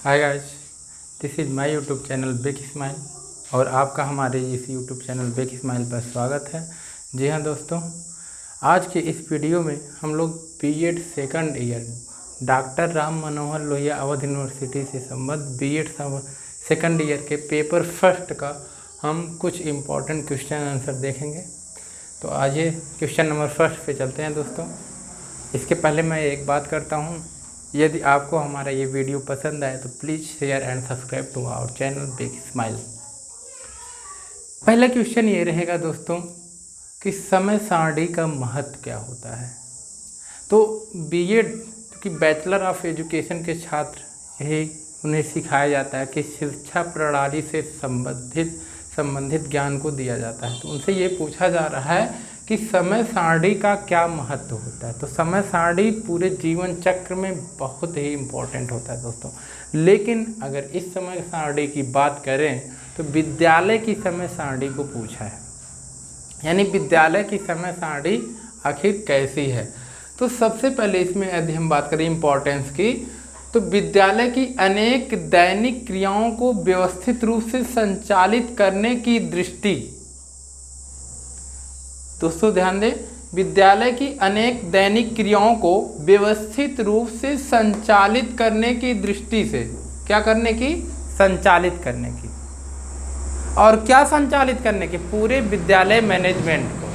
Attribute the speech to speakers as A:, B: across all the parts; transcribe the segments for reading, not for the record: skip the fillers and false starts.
A: Hi guys, this is my YouTube channel big smile और आपका हमारे इस यूट्यूब चैनल बिग स्माइल पर स्वागत है। जी हाँ दोस्तों, आज के इस वीडियो में हम लोग BEd second year doctor Ram Manohar Lohia Avadh university से संबद्ध बीएड सेकंड ईयर के पेपर फर्स्ट का हम कुछ इम्पोर्टेंट क्वेश्चन आंसर देखेंगे। तो आज ये क्वेश्चन नंबर फर्स्ट पे चलते हैं दोस्तों। इसके पहले मैं एक बात करता हूँ, यदि आपको हमारा ये वीडियो पसंद आए तो please share and subscribe to our channel big smile. पहला क्वेश्चन ये रहेगा दोस्तों कि समय सारणी का महत्व क्या होता है। तो बीएड कि बैचलर ऑफ एजुकेशन के छात्र यही उन्हें सिखाया जाता है कि शिक्षा प्रणाली से संबंधित ज्ञान को दिया जाता है। तो उनसे ये पूछा जा रहा है कि समय सारणी का क्या महत्व होता है। तो समय सारणी पूरे जीवन चक्र में बहुत ही इम्पोर्टेंट होता है दोस्तों। लेकिन अगर इस समय सारणी की बात करें तो विद्यालय की समय सारणी को पूछा है, यानी विद्यालय की समय सारणी आखिर कैसी है। तो सबसे पहले इसमें यदि हम बात करें इम्पोर्टेंस की, तो विद्यालय की अनेक दैनिक क्रियाओं को व्यवस्थित रूप से संचालित करने की दृष्टि, दोस्तों ध्यान दें, विद्यालय की अनेक दैनिक क्रियाओं को व्यवस्थित रूप से संचालित करने की दृष्टि से, क्या करने की? संचालित करने की। और क्या संचालित करने की? पूरे विद्यालय मैनेजमेंट को।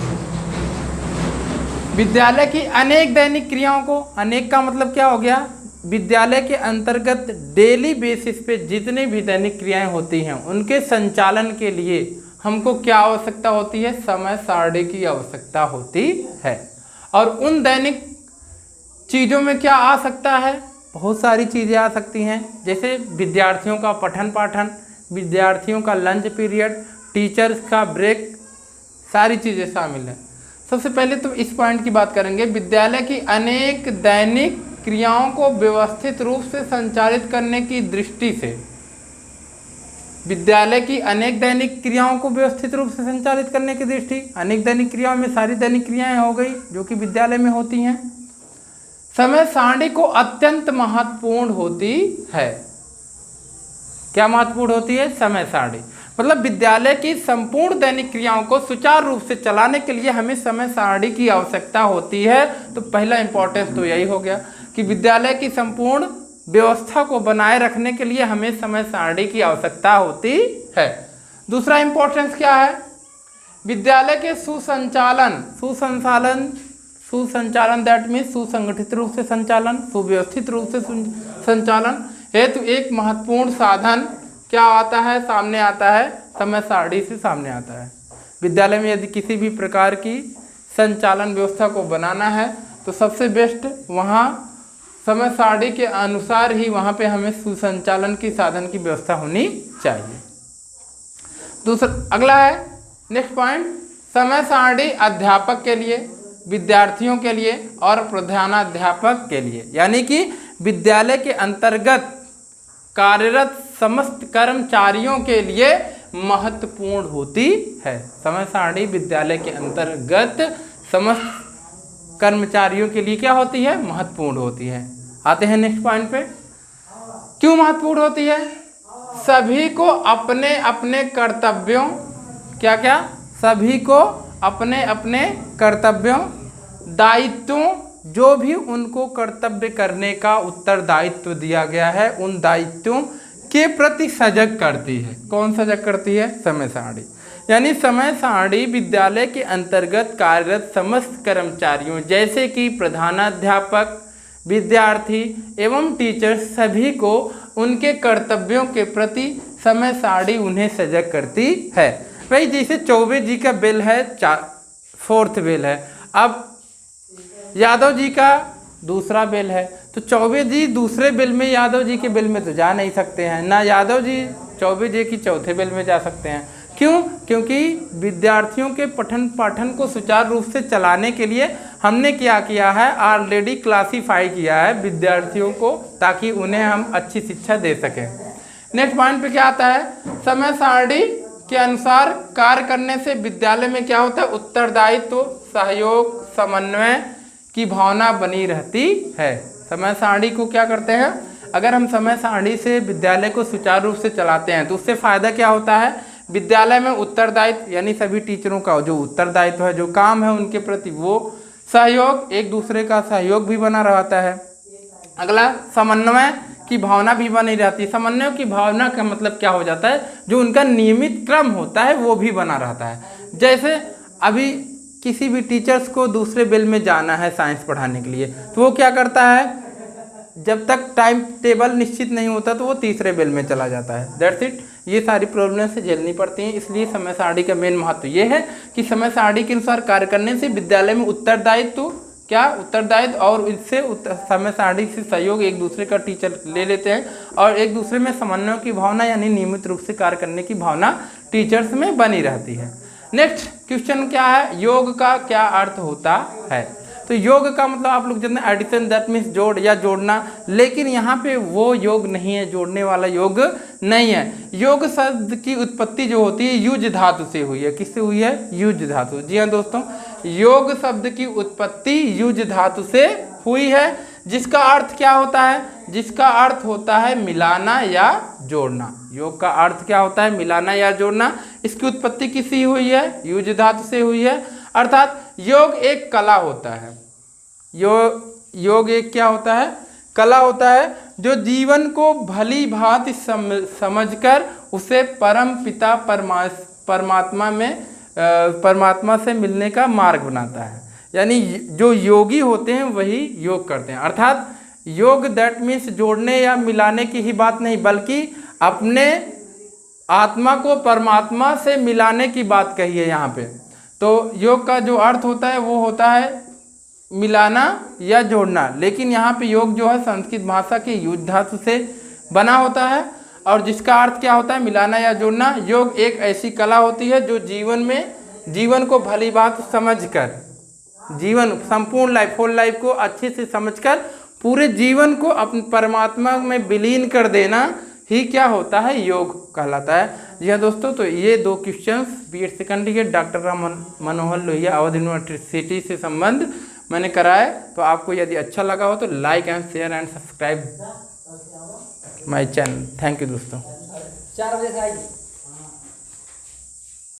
A: विद्यालय की अनेक दैनिक क्रियाओं को, अनेक का मतलब क्या हो गया? विद्यालय के अंतर्गत डेली बेसिस पे जितनी भी दैनिक क्रियाएं होती हैं उनके संचालन के लिए हमको क्या आवश्यकता होती है? समय सारणी की आवश्यकता होती है। और उन दैनिक चीज़ों में क्या आ सकता है? बहुत सारी चीज़ें आ सकती हैं, जैसे विद्यार्थियों का पठन पाठन, विद्यार्थियों का लंच पीरियड, टीचर्स का ब्रेक, सारी चीज़ें शामिल हैं। सबसे पहले तो इस पॉइंट की बात करेंगे, विद्यालय की अनेक दैनिक क्रियाओं को व्यवस्थित रूप से संचालित करने की दृष्टि से। विद्यालय की अनेक दैनिक क्रियाओं को व्यवस्थित रूप से संचालित करने की दृष्टि, अनेक दैनिक क्रियाओं में सारी दैनिक क्रियाएं हो गई जो कि विद्यालय में होती हैं। समय सारणी को अत्यंत महत्वपूर्ण होती है। क्या महत्वपूर्ण होती है? समय सारणी। मतलब विद्यालय की संपूर्ण दैनिक क्रियाओं को सुचारू रूप से चलाने के लिए हमें समय सारणी की आवश्यकता होती है। तो पहला इंपॉर्टेंस तो यही हो गया कि विद्यालय की संपूर्ण व्यवस्था को बनाए रखने के लिए हमें समय सारणी की आवश्यकता होती है। दूसरा इंपॉर्टेंस क्या है? विद्यालय के सुसंचालन दैट मीन्स सुसंगठित रूप से संचालन, सुव्यवस्थित रूप से संचालन हेतु एक महत्वपूर्ण साधन क्या आता है? सामने आता है, समय सारणी से सामने आता है। विद्यालय में यदि किसी भी प्रकार की संचालन व्यवस्था को बनाना है तो सबसे बेस्ट वहाँ समय सारणी के अनुसार ही वहाँ पे हमें सुसंचालन की साधन की व्यवस्था होनी चाहिए। दूसरा अगला है नेक्स्ट पॉइंट, समय सारणी अध्यापक के लिए, विद्यार्थियों के लिए और प्रधानाध्यापक के लिए, यानी कि विद्यालय के अंतर्गत कार्यरत समस्त कर्मचारियों के लिए महत्वपूर्ण होती है। समय सारणी विद्यालय के अंतर्गत समस्त कर्मचारियों के लिए क्या होती है? महत्वपूर्ण होती है। आते हैं नेक्स्ट पॉइंट पे, क्यों महत्वपूर्ण होती है? सभी को अपने अपने कर्तव्यों, क्या क्या? सभी को अपने अपने कर्तव्यों, दायित्वों, जो भी उनको कर्तव्य करने का उत्तरदायित्व दिया गया है उन दायित्वों के प्रति सजग करती है। कौन सजग करती है? समय सारणी। यानी समय सारणी विद्यालय के अंतर्गत कार्यरत समस्त कर्मचारियों जैसे कि प्रधानाध्यापक, विद्यार्थी एवं टीचर सभी को उनके कर्तव्यों के प्रति समय सारणी उन्हें सजग करती है। भाई जैसे चौबे जी का बिल है, 4th बिल है, अब यादव जी का दूसरा बिल है, तो चौबे जी दूसरे बिल में यादव जी के बिल में तो जा नहीं सकते हैं, ना यादव जी चौबे जी की चौथे बिल में जा सकते हैं। क्यों? क्योंकि विद्यार्थियों के पठन पाठन को सुचारू रूप से चलाने के लिए हमने क्या किया है? ऑलरेडी क्लासीफाई किया है विद्यार्थियों को, ताकि उन्हें हम अच्छी शिक्षा दे सकें। नेक्स्ट पॉइंट पे क्या आता है? समय सारणी के अनुसार कार्य करने से विद्यालय में क्या होता है? उत्तरदायित्व, सहयोग, समन्वय की भावना बनी रहती है। समय सारणी को क्या करते हैं? अगर हम समय सारणी से विद्यालय को सुचारू रूप से चलाते हैं तो उससे फ़ायदा क्या होता है, विद्यालय में उत्तरदायित्व यानी सभी टीचरों का जो उत्तरदायित्व है, जो काम है उनके प्रति वो सहयोग, एक दूसरे का सहयोग भी बना रहता है। अगला, समन्वय की भावना भी बनी रहती है। समन्वय की भावना का मतलब क्या हो जाता है, जो उनका नियमित क्रम होता है वो भी बना रहता है। जैसे अभी किसी भी टीचर्स को दूसरे बेल में जाना है साइंस पढ़ाने के लिए, तो वो क्या करता है, जब तक टाइम टेबल निश्चित नहीं होता तो वो तीसरे बेल में चला जाता है। That's it. ये सारी प्रॉब्लम से झेलनी पड़ती हैं। इसलिए समय सारणी का मेन महत्व ये है कि समय सारणी के अनुसार कार्य करने से विद्यालय में उत्तरदायित्व और इससे समय सारणी से सहयोग, एक दूसरे का टीचर ले लेते हैं और एक दूसरे में समन्वय की भावना यानी नियमित रूप से कार्य करने की भावना टीचर्स में बनी रहती है। नेक्स्ट क्वेश्चन क्या है, योग का क्या अर्थ होता है। तो योग का मतलब आप लोग जानते हैं एडिशन, दैट मीन्स जोड़ या जोड़ना, लेकिन यहाँ पे वो योग नहीं है, जोड़ने वाला योग नहीं है। योग शब्द की उत्पत्ति जो होती है युज धातु से हुई है। किससे हुई है, युज धातु। जी हाँ दोस्तों, योग शब्द की उत्पत्ति युज धातु से हुई है, जिसका अर्थ क्या होता है, जिसका अर्थ होता है मिलाना या जोड़ना। योग का अर्थ क्या होता है, मिलाना या जोड़ना। इसकी उत्पत्ति किससे हुई है, युज धातु से हुई है। अर्थात योग एक कला होता है। योग एक क्या होता है, कला होता है, जो जीवन को भली भांति समझकर उसे परम पिता परमात्मा से मिलने का मार्ग बनाता है। यानी जो योगी होते हैं वही योग करते हैं। अर्थात योग दैट मीन्स जोड़ने या मिलाने की ही बात नहीं, बल्कि अपने आत्मा को परमात्मा से मिलाने की बात कही है यहाँ पे। तो योग का जो अर्थ होता है वो होता है मिलाना या जोड़ना, लेकिन यहाँ पे योग जो है संस्कृत भाषा के युज धातु से बना होता है और जिसका अर्थ क्या होता है, मिलाना या जोड़ना। योग एक ऐसी कला होती है जो जीवन को भली बात समझकर, जीवन संपूर्ण लाइफ, होल लाइफ को अच्छे से समझकर पूरे जीवन को अपने परमात्मा में विलीन कर देना ही क्या होता है, योग कहलाता है। जी हाँ दोस्तों, तो ये 2 questions BEd second year doctor Ram Manohar Lohia Avadh university से संबंध मैंने कराया। तो आपको यदि अच्छा लगा हो तो like and share and subscribe my channel. Thank you दोस्तों।
B: 4 बजे से आइए।